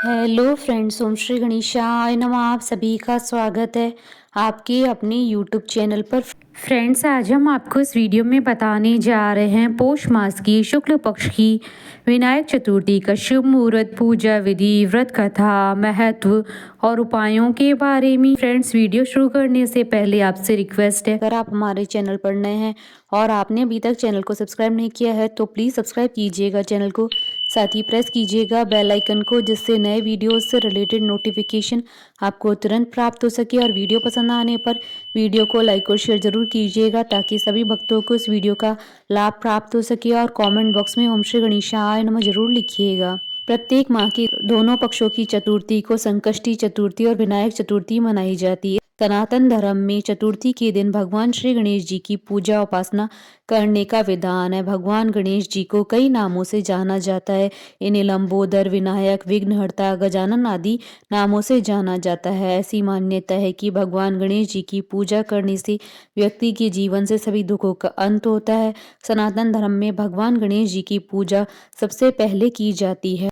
Hello friends, ओम श्री गणेशाय नमः। आप सभी का स्वागत है आपके अपने यूट्यूब चैनल पर। फ्रेंड्स, आज हम आपको इस वीडियो में बताने जा रहे हैं पौष मास की शुक्ल पक्ष की विनायक चतुर्थी का शुभ मुहूर्त, पूजा विधि, व्रत कथा, महत्व और उपायों के बारे में। फ्रेंड्स, वीडियो शुरू करने से पहले आपसे रिक्वेस्ट है, अगर आप हमारे चैनल पर नए हैं और आपने अभी तक चैनल को सब्सक्राइब नहीं किया है तो प्लीज़ सब्सक्राइब कीजिएगा चैनल को, साथ ही प्रेस कीजिएगा बेल आइकन को, जिससे नए वीडियोस से रिलेटेड नोटिफिकेशन आपको तुरंत प्राप्त हो सके। और वीडियो पसंद आने पर वीडियो को लाइक और शेयर जरूर कीजिएगा ताकि सभी भक्तों को इस वीडियो का लाभ प्राप्त हो सके। और कमेंट बॉक्स में ओम श्री गणेशाय नमः जरूर लिखिएगा। प्रत्येक माह की दोनों पक्षों की चतुर्थी को संकष्टी चतुर्थी और विनायक चतुर्थी मनाई जाती है। सनातन धर्म में चतुर्थी के दिन भगवान श्री गणेश जी की पूजा उपासना करने का विधान है। भगवान गणेश जी को कई नामों से जाना जाता है। इन्हें लंबोदर, विनायक, विघ्नहर्ता, गजानन आदि नामों से जाना जाता है। ऐसी मान्यता है कि भगवान गणेश जी की पूजा करने से व्यक्ति के जीवन से सभी दुखों का अंत होता है। सनातन धर्म में भगवान गणेश जी की पूजा सबसे पहले की जाती है।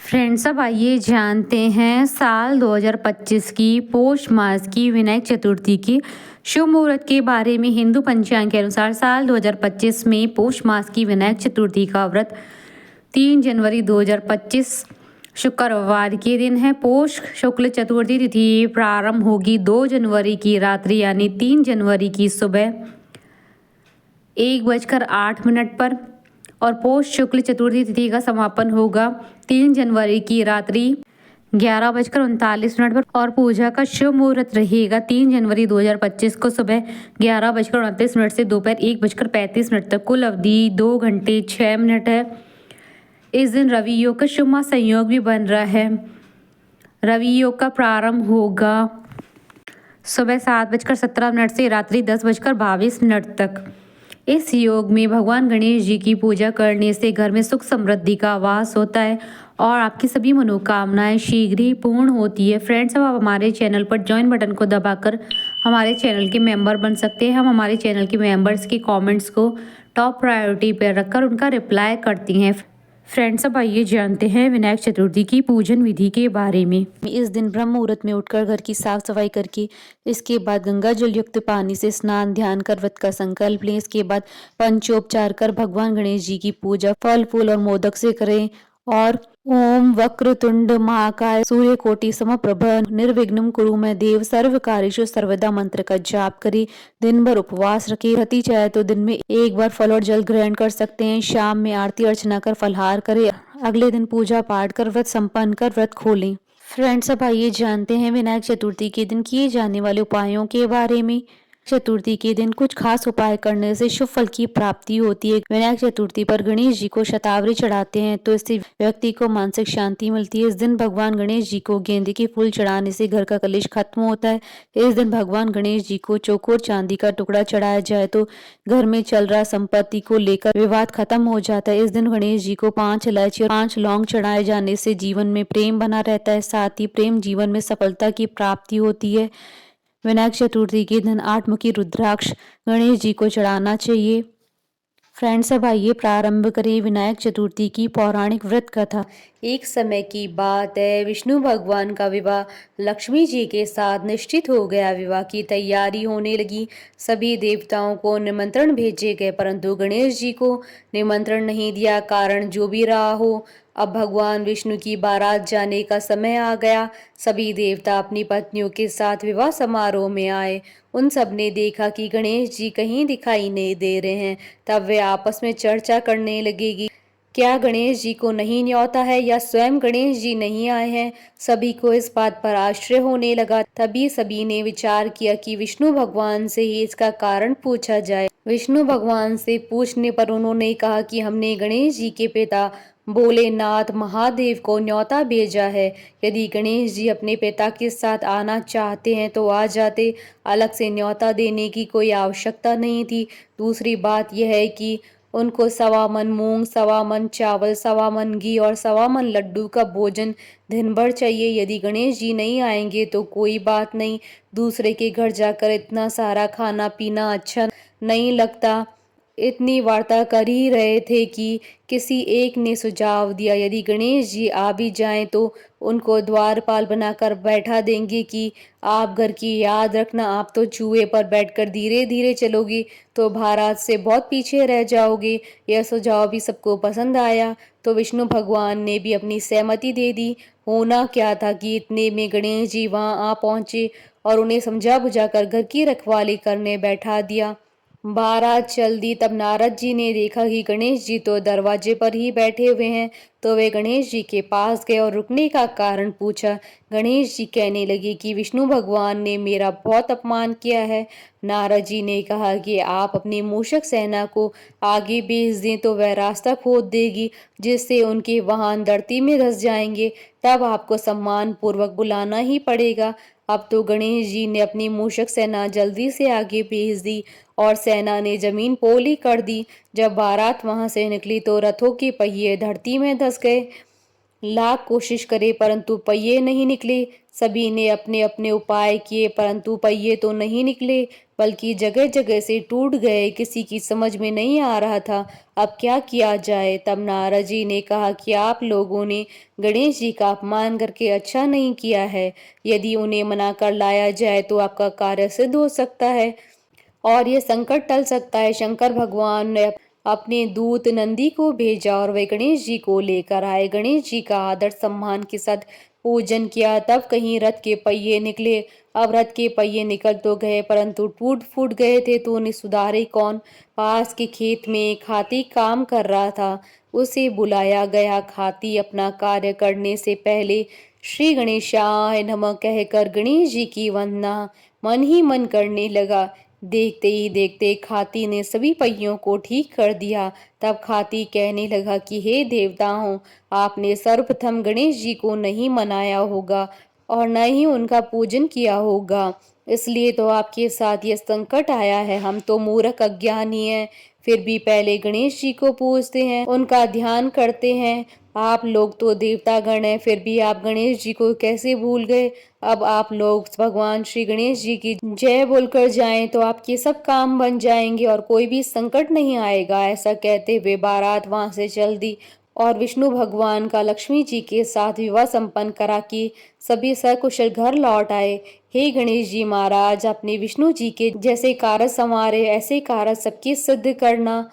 फ्रेंड्स, अब आइए जानते हैं साल 2025 की पौष मास की विनायक चतुर्थी की शुभ मुहूर्त के बारे में। हिंदू पंचांग के अनुसार साल 2025 में पौष मास की विनायक चतुर्थी का व्रत 3 जनवरी 2025 शुक्रवार के दिन है। पौष शुक्ल चतुर्थी तिथि प्रारंभ होगी 2 जनवरी की रात्रि यानी 3 जनवरी की सुबह 1:08 पर और पौष शुक्ल चतुर्थी तिथि का समापन होगा 3 जनवरी की रात्रि 11:39 पर और पूजा का शुभ मुहूर्त रहेगा 3 जनवरी 2025 को सुबह 11:29 से दोपहर 1:35 तक। कुल अवधि 2 घंटे 6 मिनट है। इस दिन रवि योग का शुभ संयोग भी बन रहा है। रवि योग का प्रारंभ होगा सुबह 7:17 से रात्रि 10:22 तक। इस योग में भगवान गणेश जी की पूजा करने से घर में सुख समृद्धि का वास होता है और आपकी सभी मनोकामनाएं शीघ्र ही पूर्ण होती है। फ्रेंड्स, अब आप हमारे चैनल पर ज्वाइन बटन को दबाकर हमारे चैनल के मेंबर बन सकते हैं। हम हमारे चैनल के मेंबर्स के कमेंट्स को टॉप प्रायोरिटी पर रखकर उनका रिप्लाई करती हैं। फ्रेंड्स, अब आइए जानते हैं विनायक चतुर्थी की पूजन विधि के बारे में। इस दिन ब्रह्म मुहूर्त में उठकर घर की साफ सफाई करके इसके बाद गंगा जल युक्त पानी से स्नान ध्यान कर व्रत का संकल्प लें। इसके बाद पंचोपचार कर भगवान गणेश जी की पूजा फल फूल और मोदक से करें और ओम वक्रतुंड महाकाय सूर्यकोटि समप्रभ निर्विघ्नं कुरु मे देव सर्व कार्येषु सर्वदा मंत्र का जाप करें। दिन भर उपवास रखें। पति चाहे तो दिन में एक बार फल और जल ग्रहण कर सकते हैं। शाम में आरती अर्चना कर फलाहार करें। अगले दिन पूजा पाठ कर व्रत संपन्न कर व्रत खोलें। फ्रेंड्स, अब आइए जानते हैं विनायक चतुर्थी के दिन किए जाने वाले उपायों के बारे में। चतुर्थी के दिन कुछ खास उपाय करने से शुभ फल की प्राप्ति होती है। विनायक चतुर्थी पर गणेश जी को शतावरी चढ़ाते हैं तो इससे व्यक्ति को मानसिक शांति मिलती है। इस दिन भगवान गणेश जी को गेंदे के फूल चढ़ाने से घर का कलेश खत्म होता है। इस दिन भगवान गणेश जी को चौकोर चांदी का टुकड़ा चढ़ाया जाए तो घर में चल रहा संपत्ति को लेकर विवाद खत्म हो जाता है। इस दिन गणेश जी को 5 इलायची और 5 लौंग चढ़ाए जाने से जीवन में प्रेम बना रहता है, साथ ही प्रेम जीवन में सफलता की प्राप्ति होती है। विनायक चतुर्थी के दिन 8 मुखी रुद्राक्ष गणेश जी को चढ़ाना चाहिए। फ्रेंड्स, अब आइए प्रारंभ करें विनायक चतुर्थी की पौराणिक व्रत कथा। एक समय की बात है, विष्णु भगवान का विवाह लक्ष्मी जी के साथ निश्चित हो गया। विवाह की तैयारी होने लगी। सभी देवताओं को निमंत्रण भेजे गए परंतु गणेश जी को निमंत्रण नहीं दिया। कारण जो भी रहा हो, अब भगवान विष्णु की बारात जाने का समय आ गया। सभी देवता अपनी पत्नियों के साथ विवाह समारोह में आए। उन सब ने देखा कि गणेश जी कहीं दिखाई नहीं दे रहे हैं। तब वे आपस में चर्चा करने लगेगी, क्या गणेश जी को नहीं न्योता है या स्वयं गणेश जी नहीं आए हैं। सभी को इस बात पर आश्चर्य होने लगा। तभी सभी ने विचार किया कि विष्णु भगवान से ही इसका कारण पूछा जाए। विष्णु भगवान से पूछने पर उन्होंने कहा कि हमने गणेश जी के पिता भोलेनाथ महादेव को न्योता भेजा है। यदि गणेश जी अपने पिता के साथ आना चाहते हैं तो आ जाते, अलग से न्योता देने की कोई आवश्यकता नहीं थी। दूसरी बात यह है कि उनको 1.25 मन मूंग, 1.25 मन चावल, 1.25 मन घी और 1.25 मन लड्डू का भोजन दिन भर चाहिए। यदि गणेश जी नहीं आएंगे तो कोई बात नहीं, दूसरे के घर जाकर इतना सारा खाना पीना अच्छा नहीं लगता। इतनी वार्ता कर ही रहे थे कि किसी एक ने सुझाव दिया, यदि गणेश जी आ भी जाएं तो उनको द्वारपाल बनाकर बैठा देंगे कि आप घर की याद रखना, आप तो चूहे पर बैठकर धीरे धीरे चलोगी तो भारत से बहुत पीछे रह जाओगे। यह सुझाव भी सबको पसंद आया तो विष्णु भगवान ने भी अपनी सहमति दे दी। होना क्या था कि इतने में गणेश जी वहां आ पहुंचे और उन्हें समझा बुझाकर घर की रखवाली करने बैठा दिया। बारात चल दी तब नारद जी ने देखा कि गणेश जी तो दरवाजे पर ही बैठे हुए हैं, तो वे गणेश जी के पास गए और रुकने का कारण पूछा। गणेश जी कहने लगे कि विष्णु भगवान ने मेरा बहुत अपमान किया है। नारद जी ने कहा कि आप अपनी मूषक सेना को आगे भेज दें तो वह रास्ता खोद देगी, जिससे उनके वाहन धरती में धंस जाएंगे, तब आपको सम्मान पूर्वक बुलाना ही पड़ेगा। अब तो गणेश जी ने अपनी मूषक सेना जल्दी से आगे भेज दी और सेना ने जमीन पोली कर दी। जब बारात वहां से निकली तो रथों के पहिए धरती में धंस गए। लाख कोशिश करे परंतु पहिए नहीं निकले। सभी ने अपने अपने उपाय किए परंतु पहिए तो नहीं निकले, बल्कि जगह जगह से टूट गए। किसी की समझ में नहीं आ रहा था अब क्या किया जाए। तब नारद जी ने कहा कि आप लोगों ने गणेश जी का अपमान करके अच्छा नहीं किया है। यदि उन्हें मना कर लाया जाए तो आपका कार्य सिद्ध हो सकता है और ये संकट टल सकता है। शंकर भगवान ने अपने दूत नंदी को भेजा और वे गणेश जी को लेकर आए। गणेश जी का आदर सम्मान के साथ पूजन किया, तब कहीं रथ के पहिए निकले। अब रथ के पहिए निकल तो गए परंतु टूट फूट गए थे, तो उन्हें सुधारे कौन। पास के खेत में एक हाथी काम कर रहा था, उसे बुलाया गया। हाथी अपना कार्य करने से पहले श्री गणेशाय नमः कहकर गणेश जी की वंदना मन ही मन करने लगा। देखते ही देखते खाती ने सभी पहियों को ठीक कर दिया। तब खाती कहने लगा कि हे देवताओं, आपने सर्वप्रथम गणेश जी को नहीं मनाया होगा और न ही उनका पूजन किया होगा, इसलिए तो आपके साथ ये संकट आया है। हम तो मूर्ख अज्ञानी हैं, फिर भी पहले गणेश जी को पूजते हैं, उनका ध्यान करते हैं। आप लोग तो देवतागण हैं, फिर भी आप गणेश जी को कैसे भूल गए। अब आप लोग भगवान श्री गणेश जी की जय बोलकर जाएं तो आपके सब काम बन जाएंगे और कोई भी संकट नहीं आएगा। ऐसा कहते हुए बारात वहां से चल दी और विष्णु भगवान का लक्ष्मी जी के साथ विवाह संपन्न करा कि सभी सकुशल घर लौट आए। हे गणेश जी महाराज, अपने विष्णु जी के जैसे कार्य संवारे, ऐसे कार्य सबके सिद्ध करना।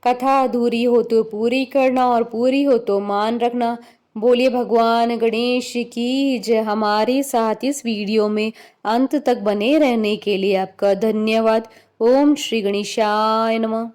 कथा अधूरी हो तो पूरी करना और पूरी हो तो मान रखना। बोलिए भगवान गणेश की जय। हमारे साथ इस वीडियो में अंत तक बने रहने के लिए आपका धन्यवाद। ओम श्री गणेशाय नमः।